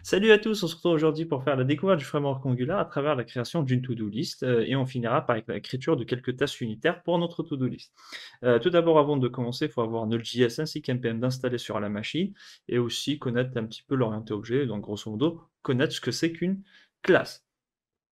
Salut à tous, on se retrouve aujourd'hui pour faire la découverte du framework Angular à travers la création d'une to-do list et on finira par l'écriture de quelques tâches unitaires pour notre to-do list. Tout d'abord, avant de commencer, il faut avoir Node.js ainsi qu'NPM d'installer sur la machine et aussi connaître un petit peu l'orienté objet, donc grosso modo, connaître ce que c'est qu'une classe.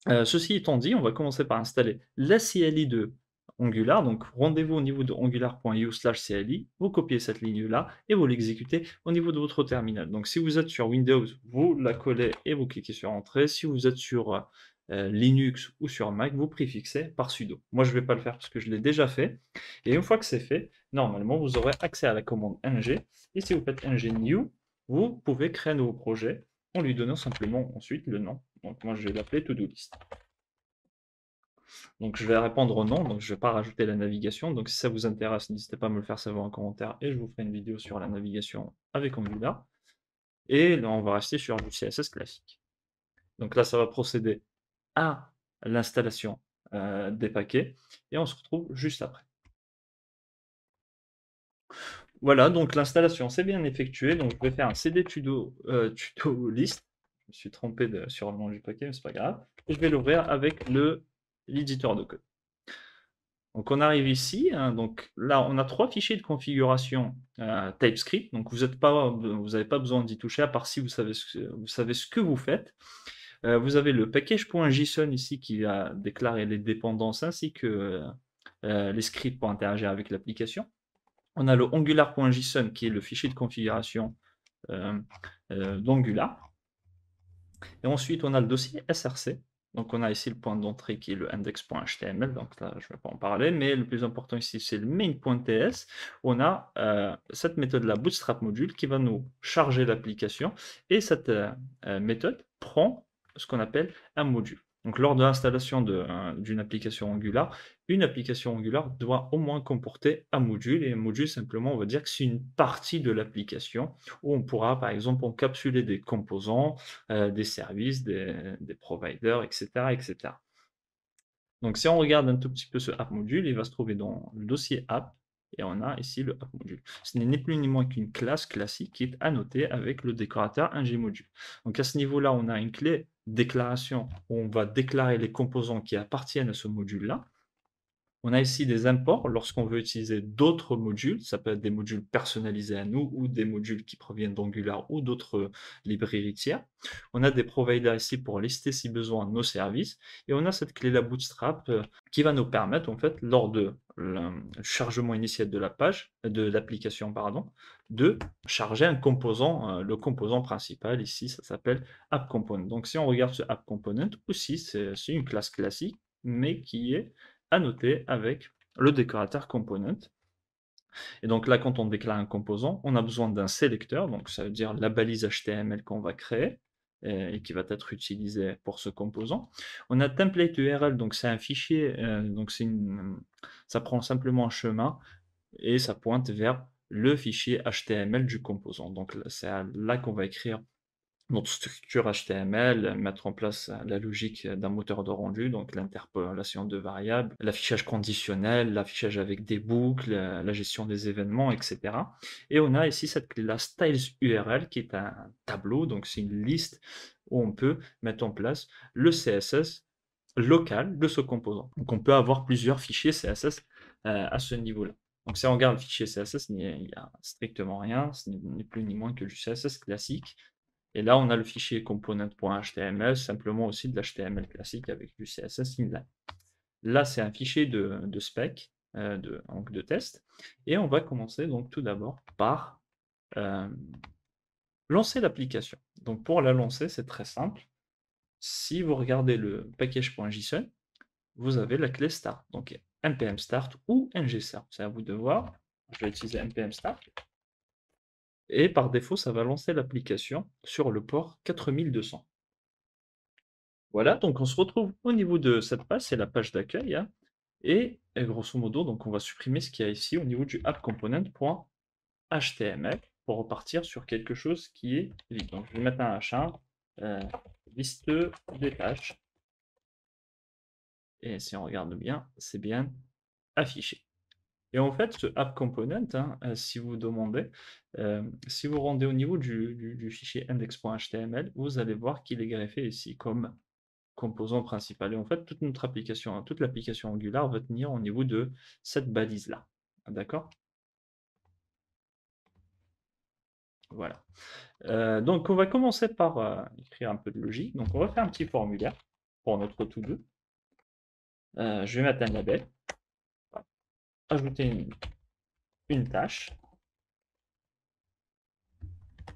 Ceci étant dit, on va commencer par installer la CLI de Angular. Donc rendez-vous au niveau de angular.io/CLI, vous copiez cette ligne-là et vous l'exécutez au niveau de votre terminal. Donc si vous êtes sur Windows, vous la collez et vous cliquez sur Entrée. Si vous êtes sur Linux ou sur Mac, vous préfixez par sudo. Moi, je ne vais pas le faire parce que je l'ai déjà fait. Et une fois que c'est fait, normalement, vous aurez accès à la commande ng. Et si vous faites ng new, vous pouvez créer un nouveau projet en lui donnant simplement ensuite le nom. Donc moi je vais l'appeler to-do list. Donc je vais répondre au nom, donc je ne vais pas rajouter la navigation. Donc si ça vous intéresse, n'hésitez pas à me le faire savoir en commentaire et je vous ferai une vidéo sur la navigation avec Angular. Et là on va rester sur du CSS classique. Donc là ça va procéder à l'installation des paquets et on se retrouve juste après. Voilà, donc l'installation s'est bien effectuée. Donc je vais faire un cd tuto list. Je me suis trompé sur le nom du paquet, mais c'est pas grave. Et je vais l'ouvrir avec l'éditeur de code. Donc on arrive ici, hein, donc là on a trois fichiers de configuration TypeScript, donc vous n'avez pas besoin d'y toucher à part si vous savez ce que vous faites. Vous avez le package.json ici qui va déclarer les dépendances ainsi que les scripts pour interagir avec l'application. On a le angular.json qui est le fichier de configuration euh, d'Angular. Et ensuite, on a le dossier src. Donc, on a ici le point d'entrée qui est le index.html. Donc là, je ne vais pas en parler. Mais le plus important ici, c'est le main.ts. On a cette méthode-là, Bootstrap Module, qui va nous charger l'application. Et cette méthode prend ce qu'on appelle un module. Donc, lors de l'installation d'une application Angular, une application Angular doit au moins comporter un module. Et un module, simplement, on va dire que c'est une partie de l'application où on pourra, par exemple, encapsuler des composants, des services, des providers, etc., etc. Donc, si on regarde un tout petit peu ce app module, il va se trouver dans le dossier app, et on a ici le app module. Ce n'est ni plus ni moins qu'une classe classique qui est annotée avec le décorateur ng-module. Donc, à ce niveau-là, on a une clé déclaration où on va déclarer les composants qui appartiennent à ce module-là. On a ici des imports lorsqu'on veut utiliser d'autres modules. Ça peut être des modules personnalisés à nous ou des modules qui proviennent d'Angular ou d'autres librairies tiers. On a des providers ici pour lister si besoin nos services. Et on a cette clé-là Bootstrap qui va nous permettre, en fait, lors de le chargement initial de la page, de l'application, pardon, de charger un composant, le composant principal. Ici, ça s'appelle App Component. Donc, si on regarde ce App Component, aussi, c'est une classe classique, mais qui est annoté avec le décorateur component. Et donc là, quand on déclare un composant, on a besoin d'un sélecteur, donc ça veut dire la balise HTML qu'on va créer et qui va être utilisée pour ce composant. On a template URL, donc c'est un fichier, donc ça prend simplement un chemin et ça pointe vers le fichier HTML du composant. Donc c'est là qu'on va écrire notre structure HTML, mettre en place la logique d'un moteur de rendu, donc l'interpolation de variables, l'affichage conditionnel, l'affichage avec des boucles, la gestion des événements, etc. Et on a ici cette clé-là styles URL qui est un tableau, donc c'est une liste où on peut mettre en place le CSS local de ce composant. Donc on peut avoir plusieurs fichiers CSS à ce niveau-là. Donc si on regarde le fichier CSS, il n'y a strictement rien, ce n'est plus ni moins que du CSS classique. Et là, on a le fichier component.html, simplement aussi de l'HTML classique avec du CSS inline. Là, c'est un fichier de spec, donc de test. Et on va commencer donc tout d'abord par euh, lancer l'application. Donc pour la lancer, c'est très simple. Si vous regardez le package.json, vous avez la clé start. Donc npm start ou ngstart. C'est à vous de voir. Je vais utiliser npm start. Et par défaut, ça va lancer l'application sur le port 4200. Voilà, donc on se retrouve au niveau de cette page, c'est la page d'accueil, hein, et grosso modo, donc on va supprimer ce qu'il y a ici au niveau du appComponent.html pour repartir sur quelque chose qui est vide. Donc je vais mettre un H1, liste des tâches, et si on regarde bien, c'est bien affiché. Et en fait, ce app component, hein, si vous demandez, si vous rendez au niveau du fichier index.html, vous allez voir qu'il est greffé ici comme composant principal. Et en fait, toute notre application, hein, toute l'application Angular va tenir au niveau de cette balise-là. D'accord? Voilà. Donc, on va commencer par écrire un peu de logique. Donc, on va faire un petit formulaire pour notre to-do. Je vais mettre un label, ajouter une tâche.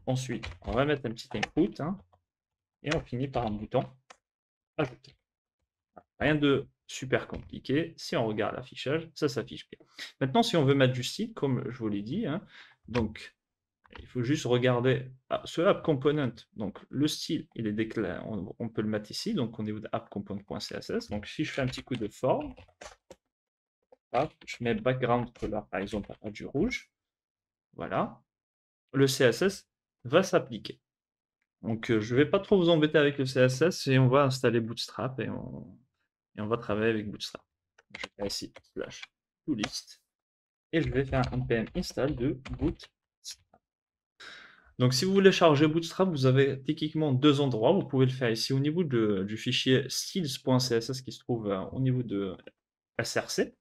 Ensuite, on va mettre un petit input, hein, et on finit par un bouton ajouter. Rien de super compliqué. Si on regarde l'affichage, ça s'affiche bien. Maintenant, si on veut mettre du style, comme je vous l'ai dit, hein, donc il faut juste regarder ce app component. Donc le style, il est déclaré, on peut le mettre ici, donc au niveau de appcomponent.css. Donc si je fais un petit coup de forme, hop, je mets background color par exemple à du rouge, voilà, le CSS va s'appliquer. Donc je ne vais pas trop vous embêter avec le CSS et on va installer Bootstrap et on va travailler avec Bootstrap. Je vais faire ici slash toolist et je vais faire un npm install de Bootstrap. Donc, si vous voulez charger Bootstrap, vous avez techniquement deux endroits. Vous pouvez le faire ici au niveau du fichier styles.css qui se trouve au niveau de SRC.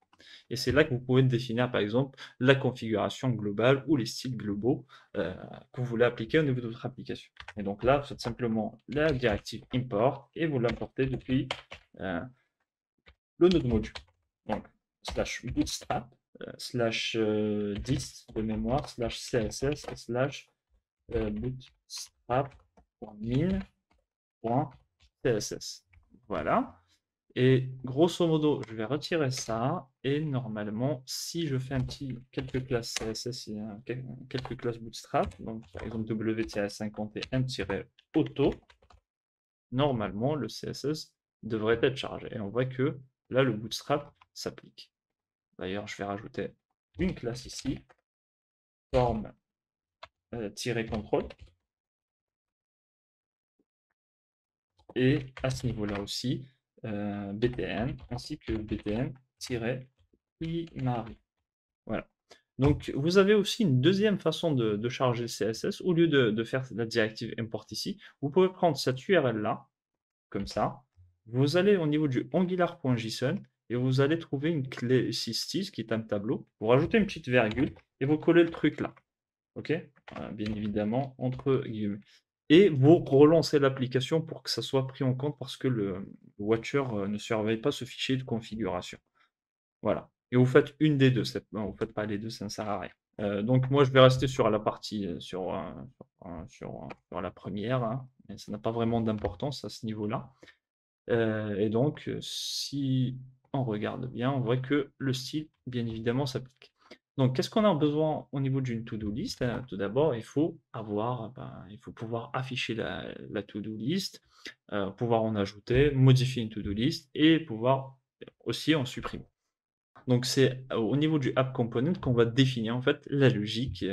Et c'est là que vous pouvez définir, par exemple, la configuration globale ou les styles globaux que vous voulez appliquer au niveau de votre application. Et donc là, vous faites simplement la directive import et vous l'importez depuis le node module. Donc, slash bootstrap, slash dist de mémoire, slash css, slash bootstrap.min.css. Voilà. Et grosso modo, je vais retirer ça. Et normalement, si je fais quelques classes CSS, il y a quelques classes Bootstrap, donc par exemple W-50 et M-auto, normalement, le CSS devrait être chargé. Et on voit que là, le Bootstrap s'applique. D'ailleurs, je vais rajouter une classe ici, forme-contrôle. Et à ce niveau-là aussi, btn, ainsi que btn-primary. Voilà. Donc, vous avez aussi une deuxième façon de charger le CSS. Au lieu de faire la directive import ici, vous pouvez prendre cette URL-là, comme ça. Vous allez au niveau du angular.json et vous allez trouver une clé ici, qui est un tableau. Vous rajoutez une petite virgule et vous collez le truc là. OK? Bien évidemment, entre guillemets. Et vous relancez l'application pour que ça soit pris en compte parce que le Watcher ne surveille pas ce fichier de configuration. Voilà. Et vous faites une des deux. Non, vous ne faites pas les deux, ça ne sert à rien. Donc moi, je vais rester sur la partie, sur la première, hein, mais ça n'a pas vraiment d'importance à ce niveau-là. Et donc, si on regarde bien, on voit que le style, bien évidemment, s'applique. Donc, qu'est-ce qu'on a besoin au niveau d'une to-do list? Tout d'abord, il faut pouvoir afficher la to-do list, pouvoir en ajouter, modifier une to-do list et pouvoir aussi en supprimer. Donc, c'est au niveau du app component qu'on va définir en fait la logique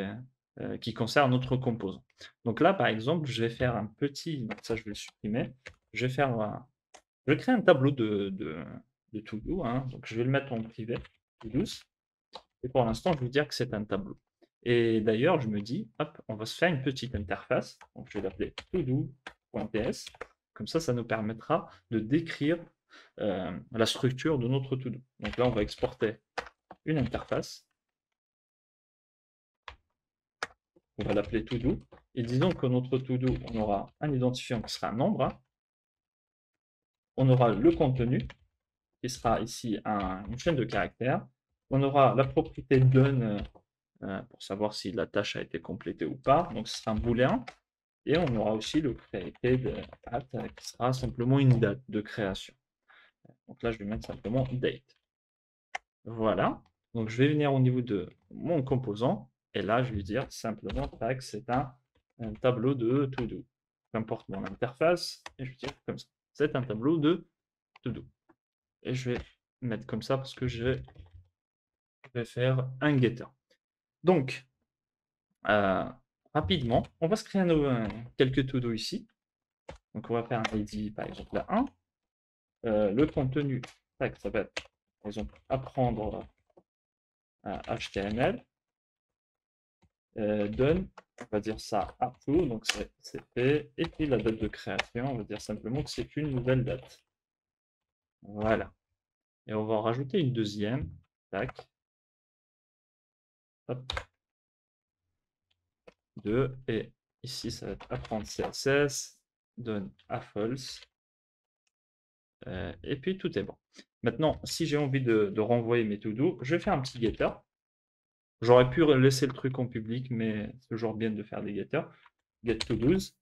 qui concerne notre composant. Donc là, par exemple, je vais faire donc ça je vais le supprimer. Je vais faire je vais créer un tableau de to-do, hein. Donc je vais le mettre en privé, to-do. Et pour l'instant, je vais dire que c'est un tableau. Et d'ailleurs, je me dis, hop, on va se faire une petite interface. Donc je vais l'appeler todo.ts. Comme ça nous permettra de décrire la structure de notre to-do. Donc là, on va exporter une interface. On va l'appeler to-do. Et disons que notre to-do, on aura un identifiant qui sera un nombre. Hein. On aura le contenu, qui sera ici une chaîne de caractères. On aura la propriété done pour savoir si la tâche a été complétée ou pas. Donc, ce sera un booléen. Et on aura aussi le created at qui sera simplement une date de création. Donc là, je vais mettre simplement date. Voilà. Donc, je vais venir au niveau de mon composant. Et là, je vais dire simplement que c'est un tableau de to-do. Qu'importe mon interface. Et je vais dire comme ça. C'est un tableau de to-do. Et je vais mettre comme ça parce que je vais faire un getter. Donc, rapidement, on va se créer quelques to-do ici. Donc, on va faire un ID, par exemple, la 1. Le contenu, ça va être, par exemple, apprendre HTML, donne, on va dire ça à tout, donc c'est fait, et puis la date de création, on va dire simplement que c'est une nouvelle date. Voilà. Et on va en rajouter une deuxième. Tac. Hop. 2. Et ici, ça va être apprendre CSS. Donne à false. Et puis tout est bon. Maintenant, si j'ai envie de renvoyer mes to-do, je vais faire un petit getter. J'aurais pu laisser le truc en public, mais c'est toujours bien de faire des getters. Get to-dos.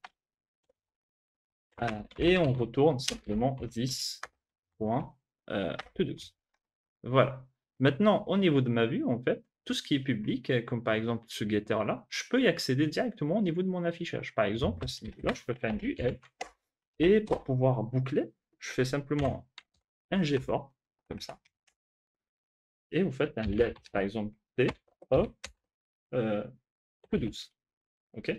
Et on retourne simplement this.todos. Voilà. Maintenant, au niveau de ma vue, en fait, tout ce qui est public, comme par exemple ce getter-là, je peux y accéder directement au niveau de mon affichage. Par exemple, à ce niveau-là, je peux faire une UL. Et pour pouvoir boucler, je fais simplement un G-for, comme ça. Et vous faites un let, par exemple, T, O, plus 12. OK?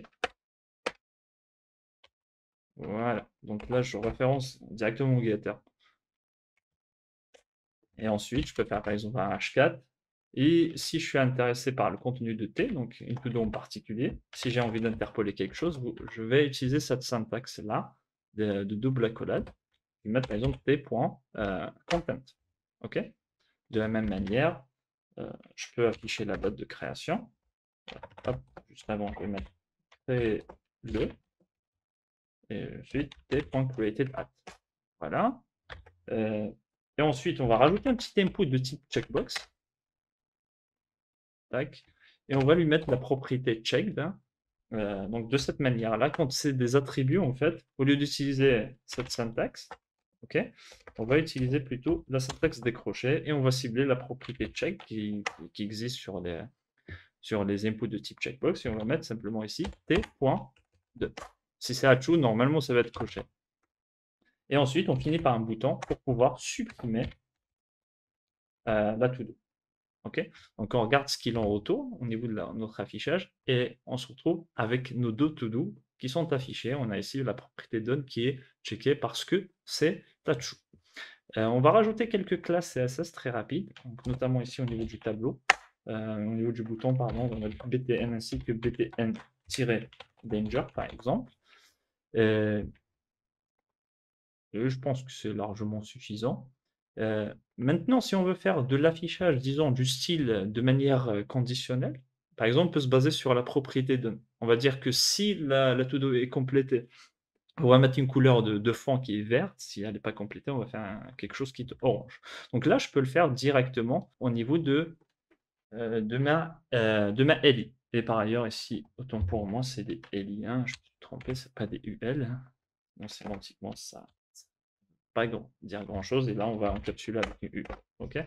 Voilà. Donc là, je référence directement au getter. Et ensuite, je peux faire par exemple un H4. Et si je suis intéressé par le contenu de T, donc une to-do en particulier, si j'ai envie d'interpoler quelque chose, je vais utiliser cette syntaxe-là de double accolade. Je vais mettre par exemple T.content. OK? De la même manière, je peux afficher la date de création. Hop, juste avant, je vais mettre T.le et ensuite T.createdAt. Voilà. Et ensuite, on va rajouter un petit input de type checkbox. Tac. Et on va lui mettre la propriété checked. Hein. Donc de cette manière-là, quand c'est des attributs, en fait, au lieu d'utiliser cette syntaxe, ok, on va utiliser plutôt la syntaxe décrochée et on va cibler la propriété check qui existe sur les inputs de type checkbox et on va mettre simplement ici t.2. Si c'est à true, normalement ça va être coché. Et ensuite, on finit par un bouton pour pouvoir supprimer la to-do. Ok, donc on regarde ce qu'il en retourne au niveau de notre affichage et on se retrouve avec nos deux to-do qui sont affichés. On a ici la propriété done qui est checkée parce que c'est true. On va rajouter quelques classes CSS très rapides, donc notamment ici au niveau du tableau, au niveau du bouton, pardon, on a btn ainsi que btn-danger par exemple. Et je pense que c'est largement suffisant. Maintenant, si on veut faire de l'affichage, disons, du style de manière conditionnelle, par exemple, on peut se baser sur la propriété de. On va dire que si la to-do est complétée, on va mettre une couleur de fond qui est verte. Si elle n'est pas complétée, on va faire quelque chose qui est orange. Donc là, je peux le faire directement au niveau de ma LI. Et par ailleurs, ici, autant pour moi, c'est des LI. Hein, je me suis trompé, c'est pas des UL. Hein. Donc, sémantiquement, ça pas dire grand chose. Et là, on va encapsuler avec une U. OK?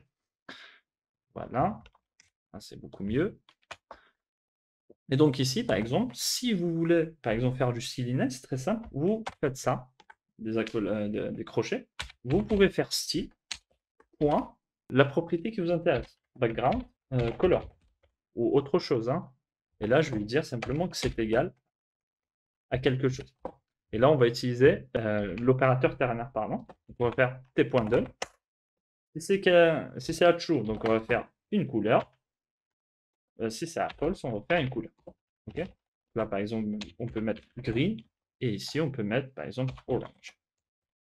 Voilà. C'est beaucoup mieux. Et donc ici, par exemple, si vous voulez, par exemple, faire du styling, c'est très simple. Vous faites ça, des crochets. Vous pouvez faire style, point, la propriété qui vous intéresse. Background, color, ou autre chose. Hein. Et là, je vais lui dire simplement que c'est égal à quelque chose. Et là, on va utiliser l'opérateur ternaire parlant. Donc, on va faire t.done. Si c'est à true, donc on va faire une couleur. Si c'est à false, on va faire une couleur. Ok. Là, par exemple, on peut mettre green. Et ici, on peut mettre, par exemple, orange.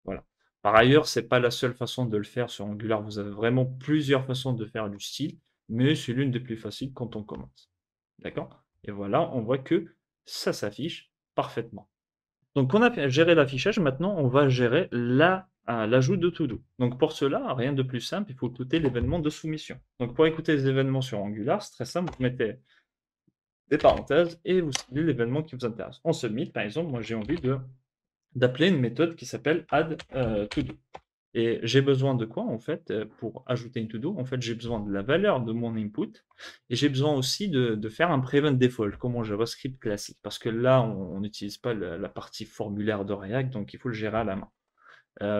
Voilà. Par ailleurs, ce n'est pas la seule façon de le faire sur Angular. Vous avez vraiment plusieurs façons de faire du style. Mais c'est l'une des plus faciles quand on commence. D'accord? Et voilà, on voit que ça s'affiche parfaitement. Donc, on a géré l'affichage. Maintenant, on va gérer l'ajout de to-do. Donc, pour cela, rien de plus simple, il faut écouter l'événement de soumission. Donc, pour écouter les événements sur Angular, c'est très simple. Vous mettez des parenthèses et vous ciblez l'événement qui vous intéresse. En submit, par exemple, moi, j'ai envie d'appeler une méthode qui s'appelle add to-do. Et j'ai besoin de quoi, en fait, pour ajouter une to-do? En fait, j'ai besoin de la valeur de mon input et j'ai besoin aussi de faire un prevent default, comme en JavaScript classique. Parce que là, on n'utilise pas la partie formulaire de React, donc il faut le gérer à la main.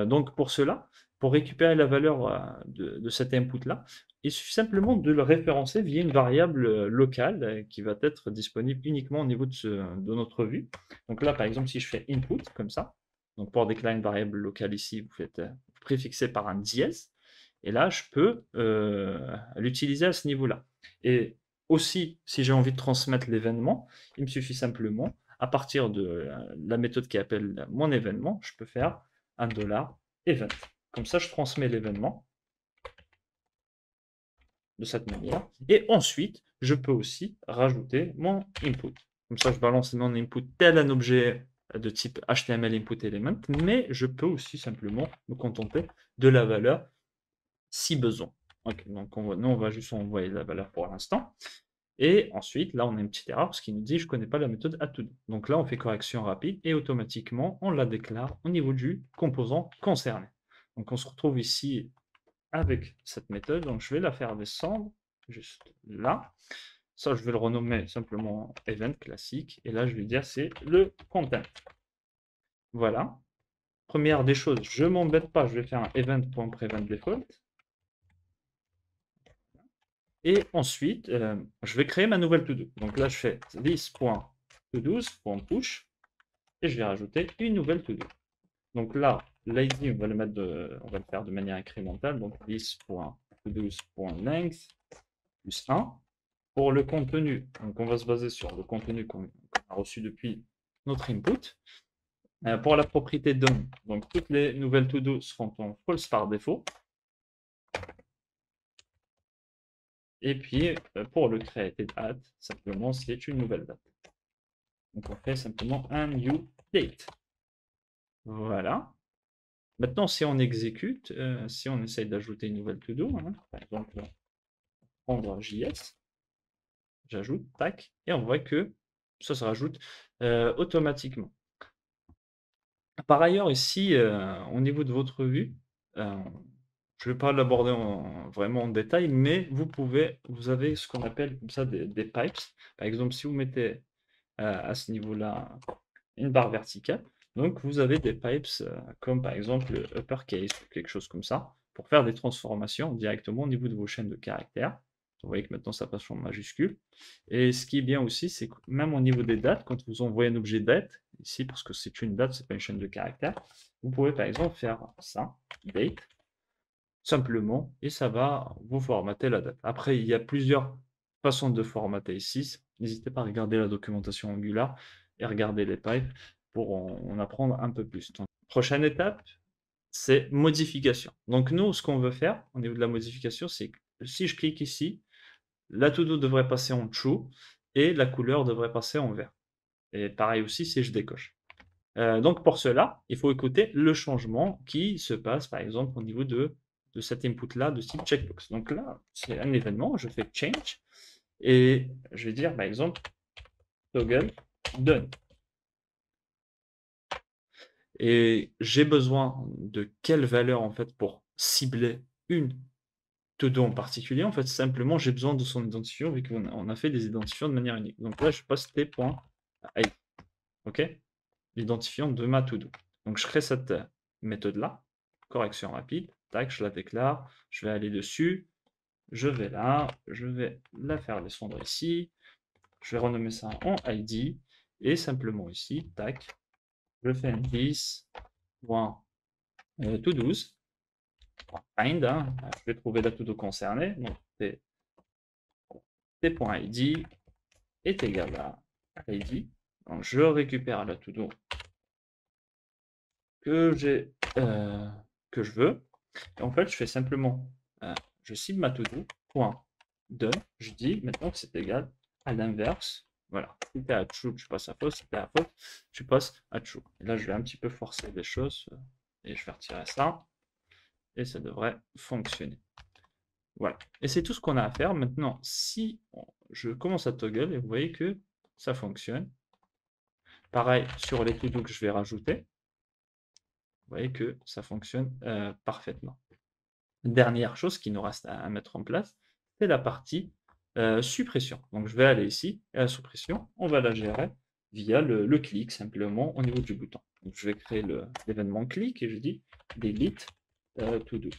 Donc, pour cela, pour récupérer la valeur de cet input-là, il suffit simplement de le référencer via une variable locale qui va être disponible uniquement au niveau de notre vue. Donc là, par exemple, si je fais input, comme ça, donc pour déclarer une variable locale ici, vous faites préfixer par un dièse, et là, je peux l'utiliser à ce niveau-là. Et aussi, si j'ai envie de transmettre l'événement, il me suffit simplement, à partir de la méthode qui appelle mon événement, je peux faire un $event. Comme ça, je transmets l'événement de cette manière. Et ensuite, je peux aussi rajouter mon input. Comme ça, je balance mon input tel un objet de type HTML input element, mais je peux aussi simplement me contenter de la valeur si besoin. Ok, donc nous, on va juste envoyer la valeur pour l'instant. Et ensuite, là, on a une petite erreur parce qu'il nous dit je ne connais pas la méthode add-to-do. Donc là, on fait correction rapide et automatiquement, on la déclare au niveau du composant concerné. Donc on se retrouve ici avec cette méthode. Donc je vais la faire descendre juste là. Ça, je vais le renommer simplement event classique. Et là, je vais dire c'est le content. Voilà. Première des choses, je ne m'embête pas, je vais faire un event.preventDefault. Et ensuite, je vais créer ma nouvelle to-do. Donc là, je fais this.todos.push et je vais rajouter une nouvelle to-do. Donc là, l'id, on va le faire de manière incrémentale. Donc this.todos.length plus 1. Pour le contenu, donc on va se baser sur le contenu qu'on a reçu depuis notre input. Pour la propriété done, donc toutes les nouvelles to-do seront en false par défaut. Et puis, pour le created at, simplement, c'est une nouvelle date. Donc, on fait simplement un new date. Voilà. Maintenant, si on exécute, si on essaye d'ajouter une nouvelle to-do, hein, par exemple, prendre JS, j'ajoute, tac, et on voit que ça se rajoute automatiquement. Par ailleurs, ici, au niveau de votre vue, je ne vais pas l'aborder vraiment en détail, mais vous avez ce qu'on appelle comme ça des pipes. Par exemple, si vous mettez à ce niveau-là une barre verticale, donc vous avez des pipes comme par exemple uppercase ou quelque chose comme ça, pour faire des transformations directement au niveau de vos chaînes de caractères. Vous voyez que maintenant ça passe en majuscule. Et ce qui est bien aussi, c'est que même au niveau des dates, quand vous envoyez un objet date, ici parce que c'est une date, c'est pas une chaîne de caractères, vous pouvez par exemple faire ça, date, simplement, et ça va vous formater la date. Après, il y a plusieurs façons de formater ici. N'hésitez pas à regarder la documentation Angular et regarder les pipes pour en apprendre un peu plus. Donc, prochaine étape, c'est modification. Donc nous, ce qu'on veut faire au niveau de la modification, c'est que si je clique ici, la to-do devrait passer en true et la couleur devrait passer en vert. Et pareil aussi si je décoche. Donc pour cela, il faut écouter le changement qui se passe par exemple au niveau de cet input-là de type checkbox. Donc là, c'est un événement, je fais change et je vais dire par exemple toggle done. Et j'ai besoin de quelle valeur en fait pour cibler une to-do en particulier. En fait, simplement, j'ai besoin de son identifiant vu qu'on a fait des identifiants de manière unique. Donc là, je passe t.id. OK? L'identifiant de ma to-do. Donc je crée cette méthode-là, correction rapide, tac, je la déclare, je vais aller dessus, je vais là, je vais la faire descendre ici, je vais renommer ça en ID, et simplement ici, tac, je fais un 10.to12, find, hein, je vais trouver la to-do concernée, donc t.id est égal à id, donc je récupère la to-do que je veux. Et en fait, je fais simplement, je cible ma to-do, point, done, je dis maintenant que c'est égal à l'inverse. Voilà, si c'était à true, je passe à false, si c'était à false, je passe à true. Et là, je vais un petit peu forcer les choses et je vais retirer ça et ça devrait fonctionner. Voilà, et c'est tout ce qu'on a à faire. Maintenant, si je commence à toggle et vous voyez que ça fonctionne. Pareil sur les to-do que je vais rajouter. Vous voyez que ça fonctionne parfaitement. Dernière chose qui nous reste à mettre en place, c'est la partie suppression. Donc je vais aller ici, et la suppression, on va la gérer via le clic, simplement au niveau du bouton. Donc je vais créer l'événement clic et je dis delete to do.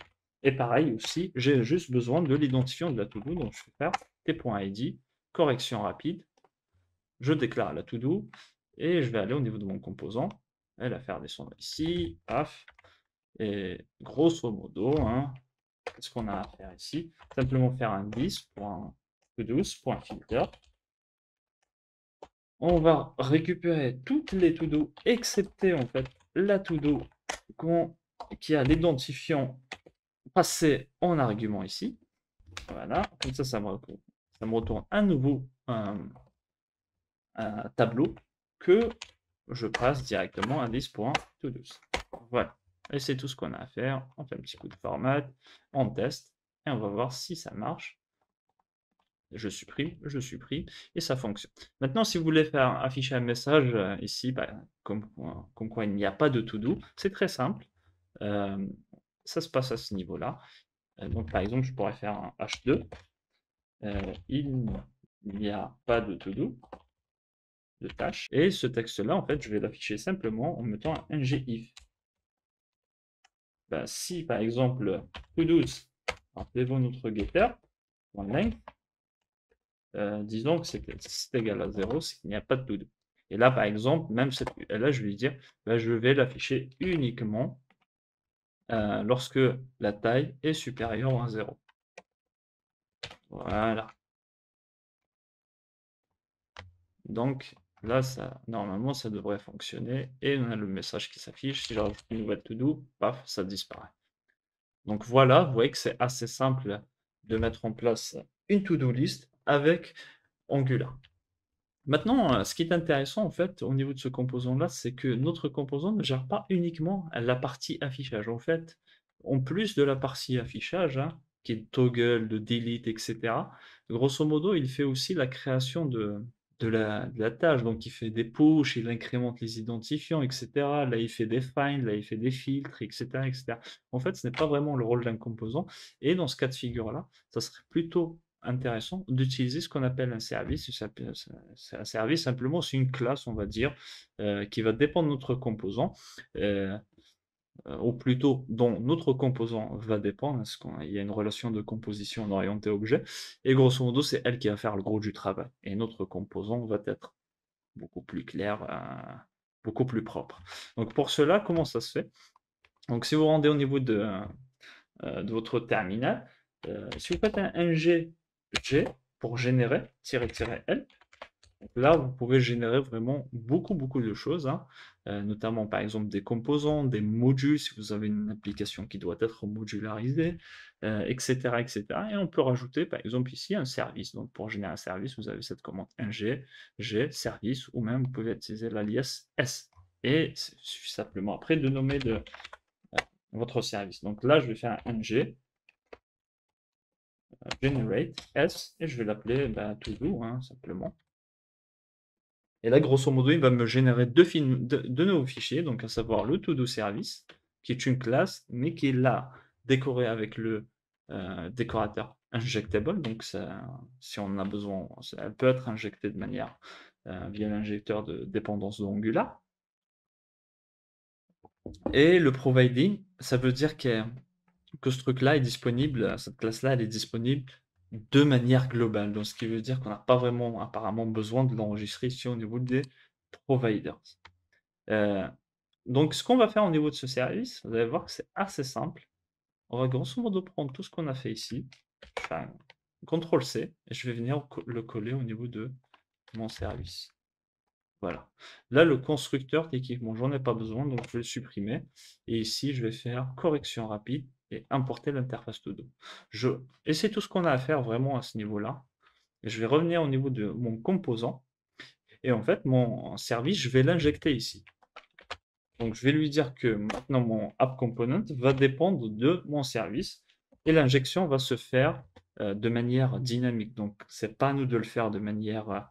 Et pareil aussi, j'ai juste besoin de l'identifiant de la to do, donc je vais faire t.id, correction rapide, je déclare la to do, et je vais aller au niveau de mon composant, et la faire descendre ici, paf, et grosso modo, hein, qu'est-ce qu'on a à faire ici? Simplement faire un 10 pour to-dos.filter. On va récupérer toutes les to-do, excepté en fait la to-do qui a l'identifiant passé en argument ici. Voilà, comme ça me retourne à nouveau un tableau que je passe directement à list.todos. Voilà, et c'est tout ce qu'on a à faire. On fait un petit coup de format, on teste, et on va voir si ça marche. Je supprime, et ça fonctionne. Maintenant, si vous voulez faire afficher un message ici, comme quoi il n'y a pas de to-do, c'est très simple. Ça se passe à ce niveau-là. Donc, par exemple, je pourrais faire un H2. Il n'y a pas de to-do, de tâche. Et ce texte-là, en fait, je vais l'afficher simplement en mettant un ngIf. Si, par exemple, to-dos, rappelez-vous notre getter, length, disons que c'est égal à 0, c'est qu'il n'y a pas de to-do. Et là, par exemple, même là, je vais lui dire, je vais l'afficher uniquement lorsque la taille est supérieure à 0. Voilà. Donc là, normalement, ça devrait fonctionner. Et on a le message qui s'affiche. Si je rajoute une nouvelle to-do, paf, ça disparaît. Donc voilà, vous voyez que c'est assez simple de mettre en place une to-do list avec Angular. Maintenant, ce qui est intéressant en fait au niveau de ce composant-là, c'est que notre composant ne gère pas uniquement la partie affichage. En fait, en plus de la partie affichage, qui est toggle, de delete, etc., grosso modo, il fait aussi la création de la tâche. Donc, il fait des push, il incrémente les identifiants, etc. Là, il fait des finds, là, il fait des filtres, etc., etc. En fait, ce n'est pas vraiment le rôle d'un composant. Et dans ce cas de figure-là, ça serait plutôt intéressant d'utiliser ce qu'on appelle un service. C'est un service, simplement, c'est une classe, on va dire, qui va dépendre de notre composant, ou plutôt dont notre composant va dépendre, parce qu'il y a une relation de composition orientée objet, et grosso modo, c'est elle qui va faire le gros du travail. Et notre composant va être beaucoup plus clair, beaucoup plus propre. Donc pour cela, comment ça se fait? Donc si vous rendez au niveau de votre terminal, si vous faites un ng pour générer, -l, là, vous pouvez générer vraiment beaucoup de choses, notamment par exemple des composants, des modules, si vous avez une application qui doit être modularisée, etc., etc. Et on peut rajouter par exemple ici un service. Donc pour générer un service, vous avez cette commande ng, g, service, ou même vous pouvez utiliser l'alias s. Et il suffit simplement après de nommer votre service. Donc là, je vais faire un ng generate s, et je vais l'appeler to-do, simplement. Et là, grosso modo, il va me générer deux nouveaux fichiers, donc à savoir le to-do service, qui est une classe, mais qui est là, décoré avec le décorateur injectable. Donc, si on en a besoin, elle peut être injectée de manière via l'injecteur de dépendance d'Angular. Et le providing, ça veut dire que ce truc-là est disponible, cette classe-là, elle est disponible de manière globale. Donc, ce qui veut dire qu'on n'a pas vraiment apparemment besoin de l'enregistrer ici au niveau des providers. Donc, ce qu'on va faire au niveau de ce service, vous allez voir que c'est assez simple. On va grosso modo prendre tout ce qu'on a fait ici, enfin, CTRL-C, et je vais venir le coller au niveau de mon service. Voilà. Là, le constructeur d'équipement, j'en ai pas besoin, donc je vais le supprimer. Et ici, je vais faire correction rapide et importer l'interface todo. Et c'est tout ce qu'on a à faire vraiment à ce niveau-là. Je vais revenir au niveau de mon composant. Et en fait, mon service, je vais l'injecter ici. Donc, je vais lui dire que maintenant, mon app component va dépendre de mon service. Et l'injection va se faire de manière dynamique. Donc, c'est pas à nous de le faire de manière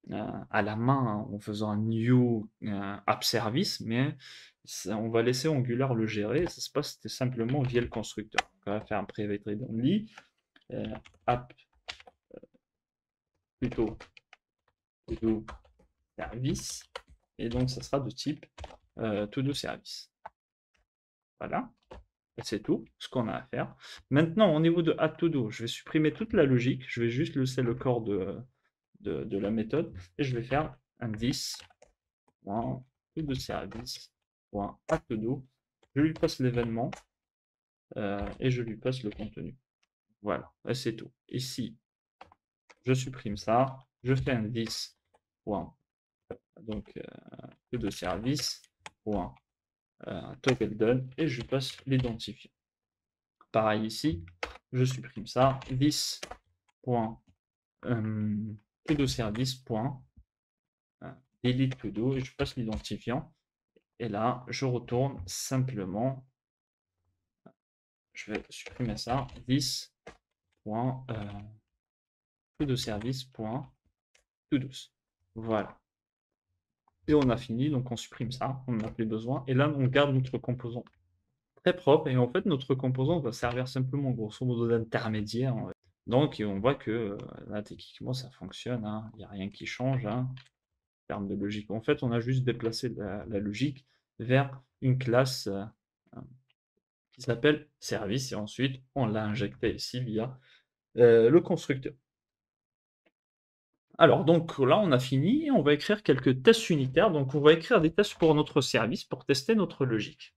à la main en faisant un new app service, mais on va laisser Angular le gérer. Ça se passe simplement via le constructeur. Donc, on va faire un private read only, app plutôt to-do service, et donc ça sera de type to-do service. Voilà. Et c'est tout ce qu'on a à faire. Maintenant, au niveau de add to-do, je vais supprimer toute la logique. Je vais juste laisser le corps de la méthode, et je vais faire un 10 to-do service add to-do. Je lui passe l'événement et je lui passe le contenu. Voilà, et c'est tout. Ici, je supprime ça, je fais un this point, donc de service point toggle done et je passe l'identifiant. Pareil ici, je supprime ça, this point to service point delete to et je passe l'identifiant. Et là, je retourne simplement, je vais supprimer ça, this point service point to voilà. Et on a fini, donc on supprime ça, on n'a plus besoin. Et là, on garde notre composant très propre. Et en fait, notre composant va servir simplement, grosso modo, d'intermédiaire. Donc, on voit que là, techniquement, ça fonctionne. Hein. Il n'y a rien qui change hein, en termes de logique. En fait, on a juste déplacé la logique vers une classe qui s'appelle service. Et ensuite, on l'a injecté ici via le constructeur. Alors, donc là, on a fini et on va écrire quelques tests unitaires. Donc, on va écrire des tests pour notre service pour tester notre logique.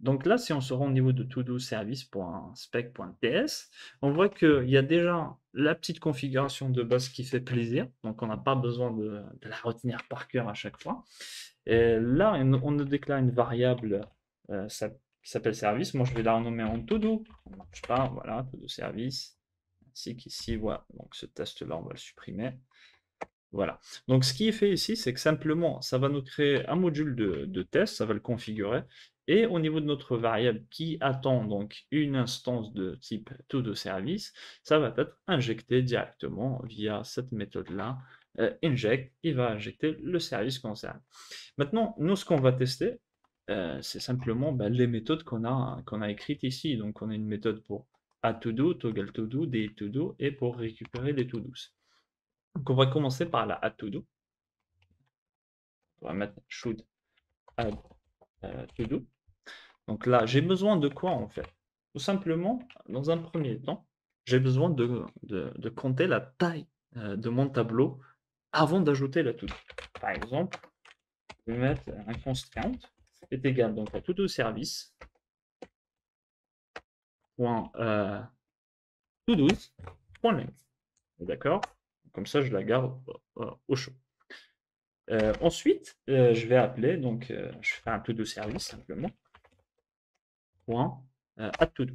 Donc là, si on se rend au niveau de todo service.spec.ts, on voit qu'il y a déjà la petite configuration de base qui fait plaisir. Donc, on n'a pas besoin de la retenir par cœur à chaque fois. Et là, on nous déclare une variable qui s'appelle service. Moi, je vais la renommer en todo. Ça ne marche pas. Voilà, todo service. Ainsi qu'ici, voilà. Donc, ce test-là, on va le supprimer. Voilà. Donc, ce qui est fait ici, c'est que simplement, ça va nous créer un module de test, ça va le configurer. Et au niveau de notre variable qui attend donc une instance de type toDoService, ça va être injecté directement via cette méthode-là. Inject, il va injecter le service concerné. Maintenant, nous, ce qu'on va tester, c'est simplement les méthodes qu'on a écrites ici. Donc, on a une méthode pour addToDo, toggle todo, delete todo, et pour récupérer les toDos. Donc, on va commencer par la addToDo. On va mettre should add todo. Donc là, j'ai besoin de quoi en fait? Tout simplement, dans un premier temps, j'ai besoin de compter la taille de mon tableau avant d'ajouter la todo. Par exemple, je vais mettre un constraint est égal donc à todo service point length. D'accord? Comme ça, je la garde au chaud. Ensuite, je vais appeler, donc je fais un todo service simplement, point add todo.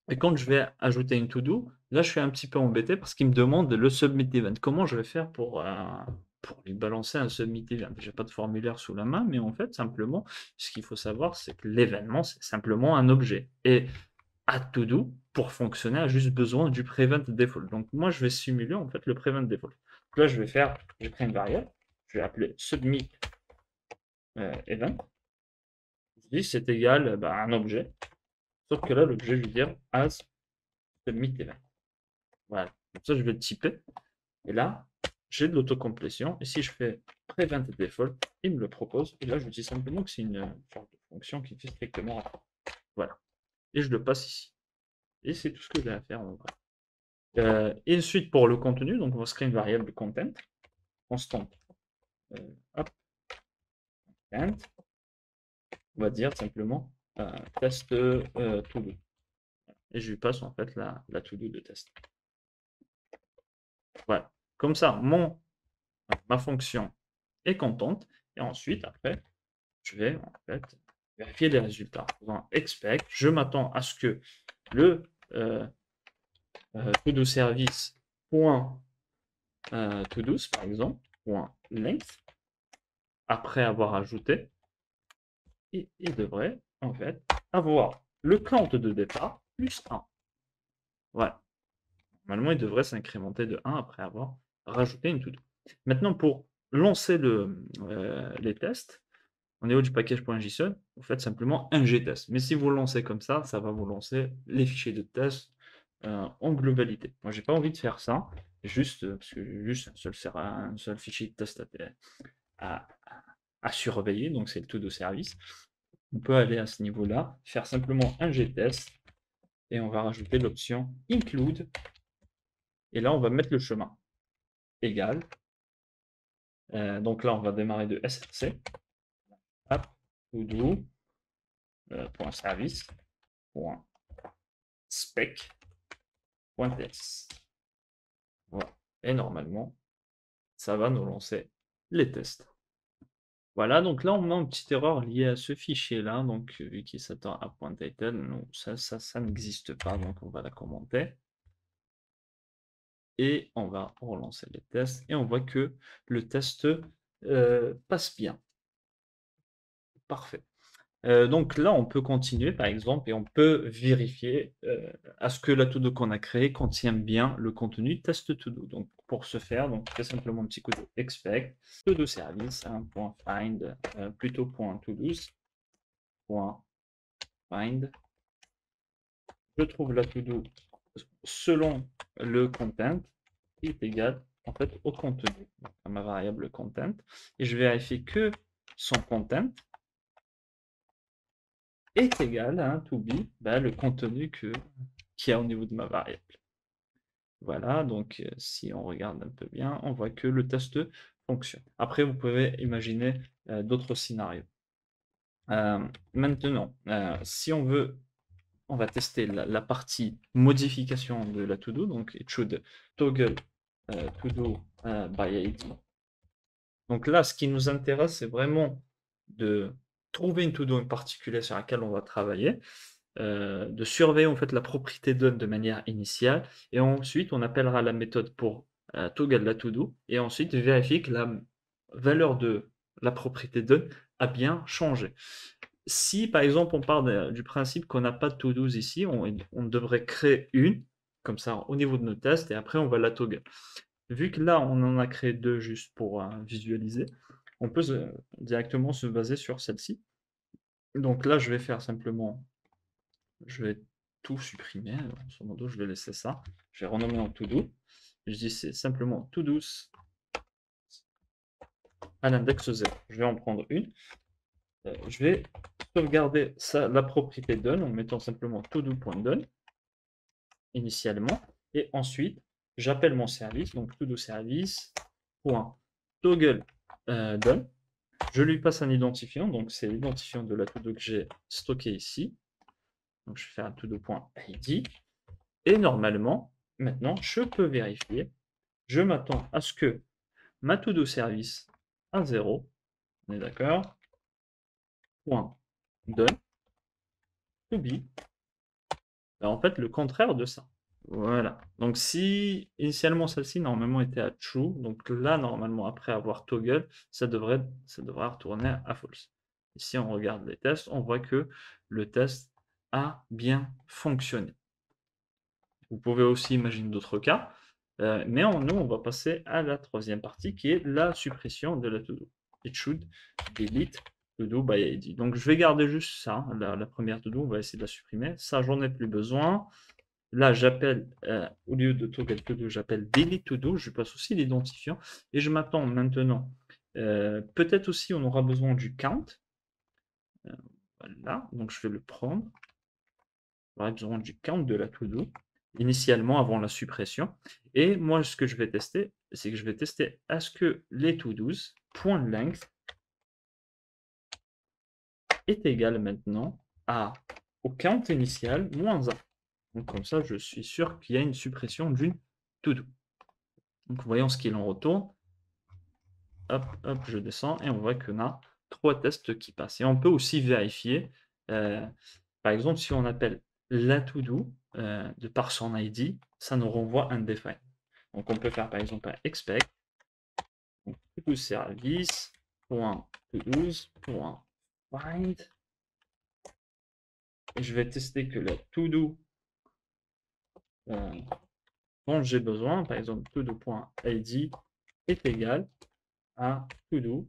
Et quand je vais ajouter une to-do, là je suis un petit peu embêté parce qu'il me demande le submit event. Comment je vais faire pour lui balancer un submit event? Je n'ai pas de formulaire sous la main, mais en fait, simplement, ce qu'il faut savoir, c'est que l'événement, c'est simplement un objet. Et add to-do, pour fonctionner, a juste besoin du prevent default. Donc moi, je vais simuler en fait le prevent default. Donc là, je vais créer une variable, je vais appeler submit event. Je dis c'est égal à un objet. Sauf que là, l'objet, je vais dire as submit event. Voilà. Comme ça, je vais le typer. Et là, j'ai de l'autocomplétion. Et si je fais prevent default, il me le propose. Et là, je dis simplement que c'est une sorte de fonction qui fait strictement rien. Voilà. Et je le passe ici. Et c'est tout ce que j'ai à faire en vrai. Et ensuite, pour le contenu, donc on va se créer une variable content, constante. Hop, content. On va dire simplement test to do. Et je lui passe en fait la to do de test. Voilà. Comme ça, ma fonction est contente. Et ensuite, après, je vais en fait vérifier les résultats. En expect, je m'attends à ce que le todo service point todos, par exemple, point length, après avoir ajouté, il devrait en fait avoir le count de départ plus 1. Voilà. Normalement, il devrait s'incrémenter de 1 après avoir rajouté une to-do. Maintenant, pour lancer les tests, au niveau du package.json, vous faites simplement un gtest. Mais si vous le lancez comme ça va vous lancer les fichiers de test en globalité. Moi, j'ai pas envie de faire ça, juste parce que j'ai juste un seul fichier de test à surveiller, donc c'est le todo service. On peut aller à ce niveau-là, faire simplement un gtest, et on va rajouter l'option include, et là, on va mettre le chemin égal. Donc là, on va démarrer de src. Hop, todo .service .spec.ts. Voilà. Et normalement, ça va nous lancer les tests. Voilà, donc là, on a une petite erreur liée à ce fichier-là, donc vu qu'il s'attend à .title, non, ça n'existe pas, donc on va la commenter. Et on va relancer les tests, et on voit que le test passe bien. Parfait. Donc là, on peut continuer, par exemple, et on peut vérifier à ce que la to-do qu'on a créée contient bien le contenu test to-do. Donc pour ce faire, donc je fais simplement un petit coup de expect to-do service, .find, plutôt .todos, .find. Je trouve la to-do selon le content qui est égal en fait au contenu, donc à ma variable content, et je vérifie que son content est égal à to be, le contenu qu'il y a au niveau de ma variable. Voilà, donc si on regarde un peu bien, on voit que le test fonctionne. Après, vous pouvez imaginer d'autres scénarios. Maintenant, si on veut, on va tester la partie modification de la to-do, donc it should toggle to-do by ID. Donc là, ce qui nous intéresse, c'est vraiment de trouver une to-do en particulier sur laquelle on va travailler, de surveiller en fait la propriété done de manière initiale, et ensuite on appellera la méthode pour toggle la to-do, et ensuite vérifier que la valeur de la propriété done a bien changé. Si par exemple on part du principe qu'on n'a pas de to-dos ici, on devrait créer une, comme ça au niveau de nos tests, et après on va la toggle. Vu que là on en a créé deux juste pour visualiser, on peut directement se baser sur celle-ci. Donc là je vais faire simplement, je vais tout supprimer, grosso modo je vais laisser ça, je vais renommer en to-do, je dis c'est simplement to-dos à l'index 0, je vais en prendre une, je vais sauvegarder ça, la propriété done en mettant simplement todo.done initialement, et ensuite j'appelle mon service, donc todo service .toggle done, je lui passe un identifiant, donc c'est l'identifiant de la todo que j'ai stocké ici, donc je fais un todo.id, et normalement maintenant je peux vérifier, je m'attends à ce que ma todo service à 0, on est d'accord, .done to be, en fait le contraire de ça. Voilà. Donc si initialement celle-ci normalement était à true, donc là normalement après avoir toggle, ça devrait retourner à false. Et si on regarde les tests, on voit que le test a bien fonctionné. Vous pouvez aussi imaginer d'autres cas, mais nous on va passer à la troisième partie qui est la suppression de la to-do. It should delete to-do by ID. Donc je vais garder juste ça, la première to-do, on va essayer de la supprimer. Ça j'en ai plus besoin. Là, j'appelle, au lieu de toggle to-do, j'appelle delete to-do, je passe aussi l'identifiant, et je m'attends maintenant, peut-être aussi on aura besoin du count, voilà, donc je vais le prendre, on aura besoin du count de la to-do, initialement avant la suppression, et moi ce que je vais tester, c'est que je vais tester à ce que les to-dos, point length, est égal maintenant au count initial, moins 1. Donc comme ça, je suis sûr qu'il y a une suppression d'une to-do. Donc voyons ce qu'il en retourne. Hop, hop, je descends et on voit qu'on a 3 tests qui passent. Et on peut aussi vérifier, par exemple, si on appelle la to-do de par son ID, ça nous renvoie un define. Donc on peut faire par exemple un expect to-do service .todos.find, et je vais tester que la to-do dont j'ai besoin, par exemple todo.id est égal à todo.id.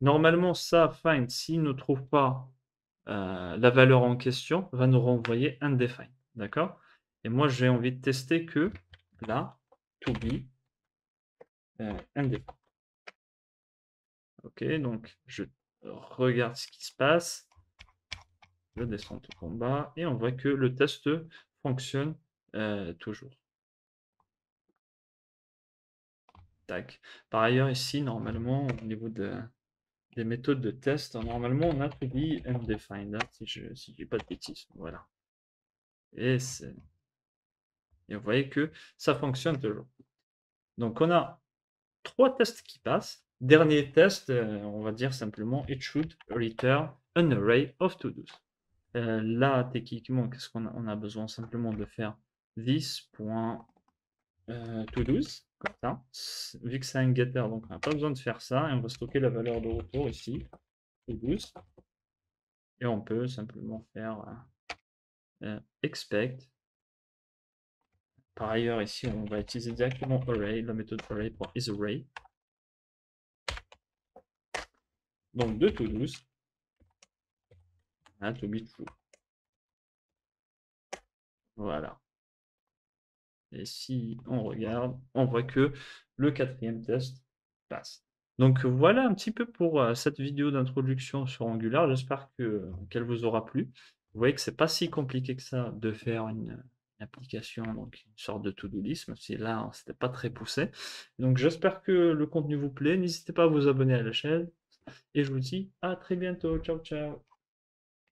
Normalement, ça, find, s'il ne trouve pas la valeur en question, va nous renvoyer undefined. D'accord? Et moi, j'ai envie de tester que là, to be undefined. Ok, donc je regarde ce qui se passe. Je descends tout en bas et on voit que le test fonctionne toujours. Tac. Par ailleurs, ici, normalement, au niveau des méthodes de test, normalement, on a to be undefined, hein, si je dis pas de bêtises. Voilà. Et c'est Et vous voyez que ça fonctionne toujours. Donc on a 3 tests qui passent. Dernier test, on va dire simplement it should return an array of to-dos. Là, techniquement, qu'est-ce qu'on a? On a besoin simplement de faire this.todos, comme ça. Vu que c'est un getter, donc on n'a pas besoin de faire ça, et on va stocker la valeur de retour ici, todos. Et on peut simplement faire expect. Par ailleurs, ici, on va utiliser directement array, la méthode array pour isArray. Donc de todos, to be true. Voilà. Et si on regarde, on voit que le 4e test passe. Donc voilà un petit peu pour cette vidéo d'introduction sur Angular. J'espère qu'elle vous aura plu. Vous voyez que c'est pas si compliqué que ça de faire une application, donc une sorte de to-do list, même si là, c'était pas très poussé. Donc j'espère que le contenu vous plaît. N'hésitez pas à vous abonner à la chaîne. Et je vous dis à très bientôt. Ciao, ciao.